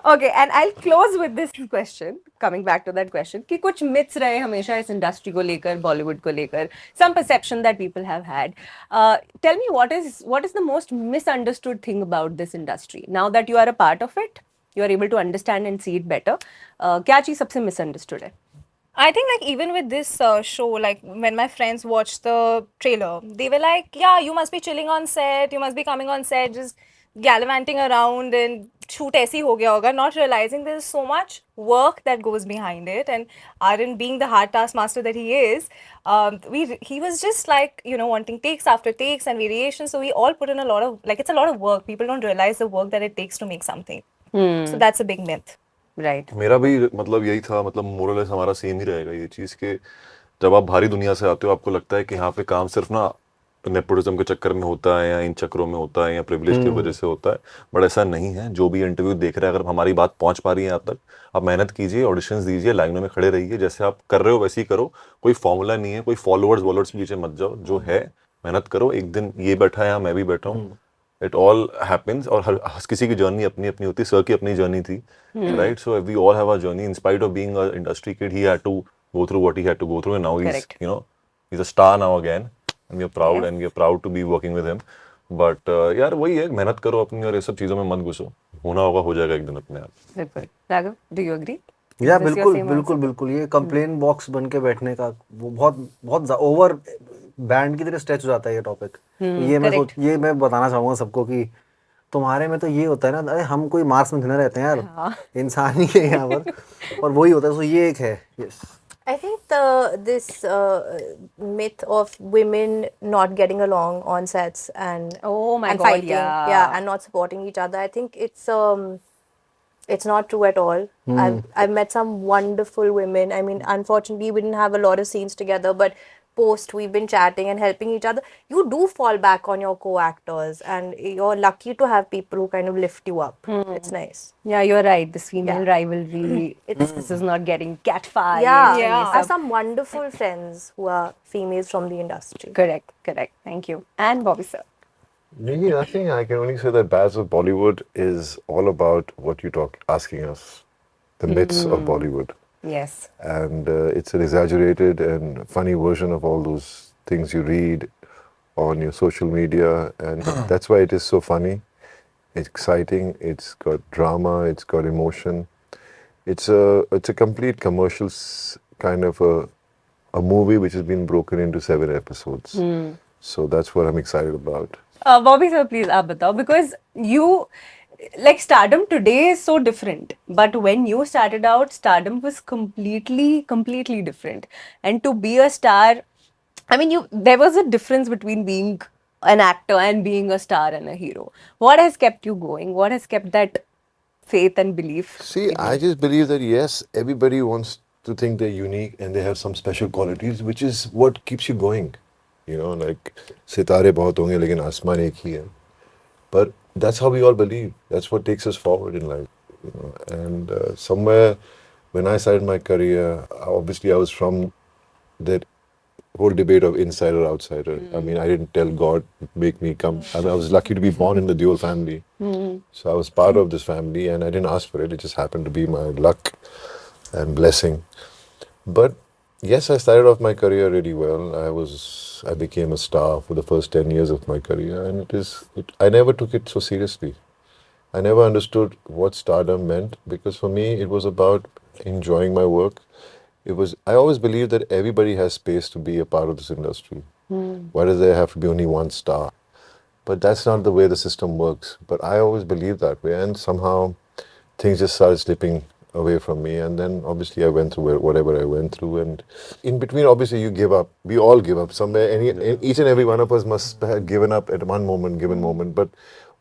Okay, and I'll close with this question. Coming back to that question, कि कुछ myths रहे हमेशा इस industry को लेकर, Bollywood को लेकर, some perception that people have had. Tell me what is the most misunderstood thing about this industry? Now that you are a part of it, you are able to understand and see it better. क्या चीज सबसे misunderstood है? I think like even with this show, like when my friends watched the trailer, they were like, "Yeah, you must be chilling on set. You must be coming on set, just gallivanting around and shoot ऐसी हो गया होगा," not realizing there's so much work that goes behind it. And Arun, being the hard task master that he is, he was just like wanting takes after takes and variations. So we all put in a lot of it's a lot of work. People don't realize the work that it takes to make something. So that's a big myth. Right. मेरा भी मतलब यही था, मतलब मोरलेस हमारा same ही रहेगा ये चीज़ कि जब आप भारी दुनिया से आते हो आपको लगता है कि यहाँ पे काम सिर्फ ना नेपोटिज्म के चक्कर में होता है या इन चक्करों में होता है या प्रिविलेज की वजह से होता है, बट ऐसा नहीं है। जो भी इंटरव्यू देख रहे हैं, अगर हमारी बात पहुंच पा रही है आप तक, आप मेहनत कीजिए, ऑडिशंस दीजिए, लाइनों में खड़े रहिए, जैसे आप कर रहे हो वैसे ही करो। कोई फॉर्मूला नहीं है, कोई फॉलोअर्स के पीछे मत जाओ, जो है मेहनत करो। एक दिन ये बैठा है यहाँ, मैं भी बैठा हूँ, इट ऑल हैपेंस। और हर किसी की जर्नी अपनी अपनी होती है। सर की अपनी जर्नी थी, right? So we all have a journey. In spite of being a industry kid, he had to go through what he had to go through, and now he's Correct. he's a star now again, and we're proud, and we're proud to be working with him. But यार वही है, मेहनत करो अपनी और ये सब चीजों में मत घुसो। होना होगा, हो जाएगा एक दिन अपने आप। बिल्कुल। Raghav, do you agree? या Is this your बिल्कुल same बिल्कुल answer? बिल्कुल, ये कंप्लेन बॉक्स बन के बैठने का वो बहुत बहुत ओवर बैंड की तरह स्ट्रेच हो जाता है ये टॉपिक। correct. ये मैं बताना चाहूंगा सबको कि तुम्हारे में तो ये होता है ना, अरे हम कोई मार्स में थोड़ी ना रहते हैं यार, इंसान ही है यहाँ पर, और वही होता है। तो ये एक है। Yes, I think this myth of women not getting along on sets and Oh my and God, fighting, yeah. and not supporting each other. I think it's not true at all. I've met some wonderful women. I mean, unfortunately, we didn't have a lot of scenes together, but post we've been chatting and helping each other. You do fall back on your co-actors, and you're lucky to have people who kind of lift you up. It's nice. Yeah, you're right. This female Yeah. rivalry, this is not getting catfight. Yeah, and I ये have सब. some wonderful friends who are females from the industry. Correct, correct. Thank you. And Bobby sir. Maybe I think I can only say that Baz of Bollywood is all about what you asking us, the myths of Bollywood. Yes. And it's an exaggerated and funny version of all those things you read on your social media, and that's why it is so funny. It's exciting. It's got drama. It's got emotion. It's a complete commercial kind of a movie which has been broken into 7 episodes. So that's what I'm excited about. Bobby sir, please आप बताओ, because you like stardom today is so different, but when you started out, stardom was completely different. And to be a star, I mean, there was a difference between being an actor and being a star and a hero. What has kept you going? What has kept that faith and belief? See, I just believe that yes, everybody wants to think they're unique and they have some special qualities, which is what keeps you going. Like सितारे बहुत होंगे लेकिन आसमान एक ही है. But that's how we all believe. That's what takes us forward in life. And somewhere when I started my career, obviously I was from that whole debate of insider outsider. I mean, I didn't tell God make me come. I was lucky to be born in the Deol family. So I was part of this family and I didn't ask for it. It just happened to be my luck and blessing. But yes, I started off my career really well. I became a star for the first 10 years of my career, and I never took it so seriously. I never understood what stardom meant, because for me it was about enjoying my work. I always believed that everybody has space to be a part of this industry. Why does there have to be only one star? But that's not the way the system works. But I always believed that way, and somehow things just started slipping away from me. And then obviously I went through whatever I went through, and in between obviously you give up. We all give up somewhere. Each and every one of us must have given up at one given moment. But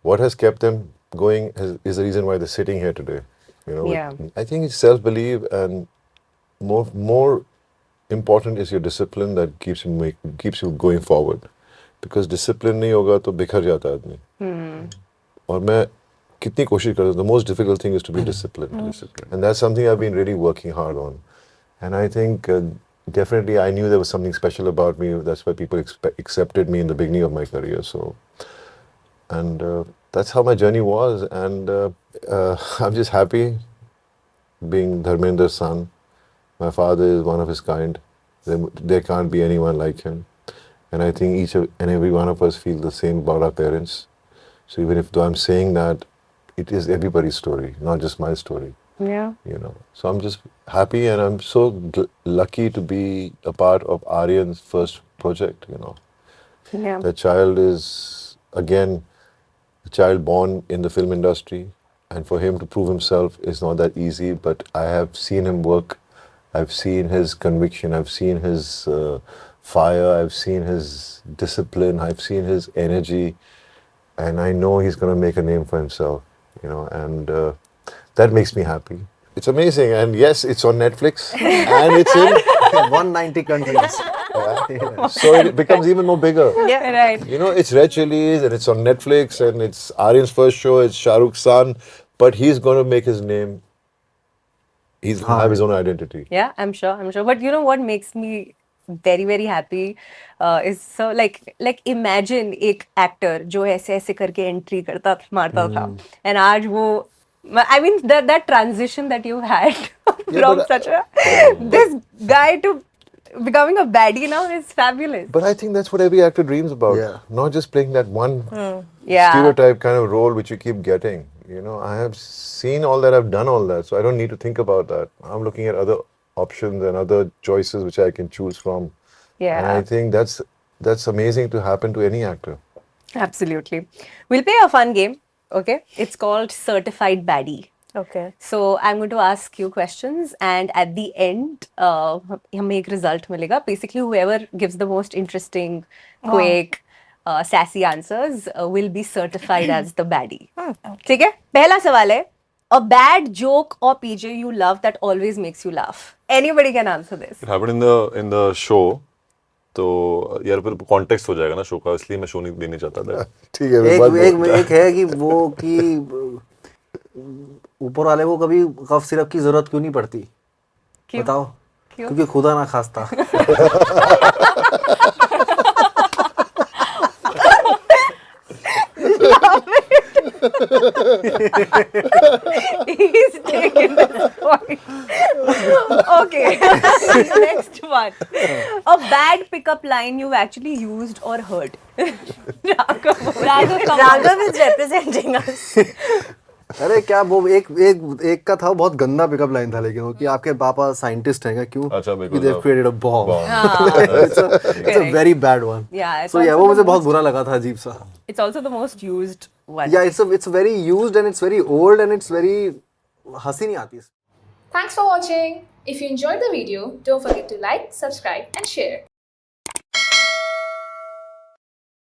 what has kept them going is the reason why they're sitting here today. Yeah. I think it's self-belief, and more important is your discipline that keeps you going forward. Because discipline नहीं होगा तो बिखर जाता है आदमी. और मैं कितनी कोशिश करता हूँ, the most difficult thing is to be disciplined. And that's something I've been really working hard on. And I think definitely I knew there was something special about me. That's why people accepted me in the beginning of my career. So, and that's how my journey was, and I'm just happy being Dharmendra's son. My father is one of his kind. There can't be anyone like him, and I think each and every one of us feel the same about our parents. So even if though I'm saying that, it is everybody's story, not just my story. Yeah. You know, so I'm just happy, and I'm so lucky to be a part of Aryan's first project. You know, Yeah. the child is again a child born in the film industry, and for him to prove himself is not that easy. But I have seen him work. I've seen his conviction. I've seen his fire. I've seen his discipline. I've seen his energy, and I know he's going to make a name for himself. You know, and that makes me happy. It's amazing, and yes, it's on Netflix, and it's in. 190 countries. So it becomes even more bigger. Yeah. Right. You know, it's Red Chillies, and it's on Netflix, and it's Aryan's first show. It's Shah Rukh's son, but he's going to make his name. He's going to have his own identity. Yeah, I'm sure. I'm sure. But you know what makes me very very happy is so like imagine एक actor जो ऐसे ऐसे करके entry करता मारता था, and आज वो I mean that transition that you had from but, such a this guy to becoming a baddie now is fabulous. But I think that's what every actor dreams about. Yeah. Not just playing that one Yeah. stereotype kind of role which you keep getting. You know, I have seen all that, I've done all that, so I don't need to think about that. I'm looking at other options and other choices which I can choose from. Yeah. And I think that's amazing to happen to any actor. Absolutely. We'll play a fun game. Okay, it's called Certified Baddie. Okay. So I'm going to ask you questions, and at the end, हमें एक result मिलेगा. Basically, whoever gives the most interesting, quick, sassy answers will be certified as the baddie. ठीक है? पहला सवाल है, a bad joke or PJ you love that always makes you laugh. Anybody can answer this. It happened in the show. तो यार फिर context हो जाएगा ना शो का, इसलिए मैं शो नहीं देने चाहता था. ठीक है. एक है कि वो कि ऊपर वाले को कभी कफ सिरप की जरूरत क्यों नहीं पड़ती? क्यों? बताओ. क्यों? क्योंकि खुदा ना खास्ता. He's taking this point. Okay. Next one. A bad pickup line you've actually used or heard. Raghav is representing us. अरे क्या वो एक का था, बहुत गंदा पिकअप लाइन था, लेकिन वो कि आपके पापा साइंटिस्ट हैं क्या? क्यों? अच्छा, कि they've created a bomb. It's It's a very bad one. Yeah, it's So yeah, also वो the मुझे बहुत most- बुरा लगा था, अजीब सा. It's also the most used one. Yeah, it's very used and it's very old and it's very हंसी नहीं आती. Thanks for watching. If you enjoyed the video, don't forget to like, subscribe and share.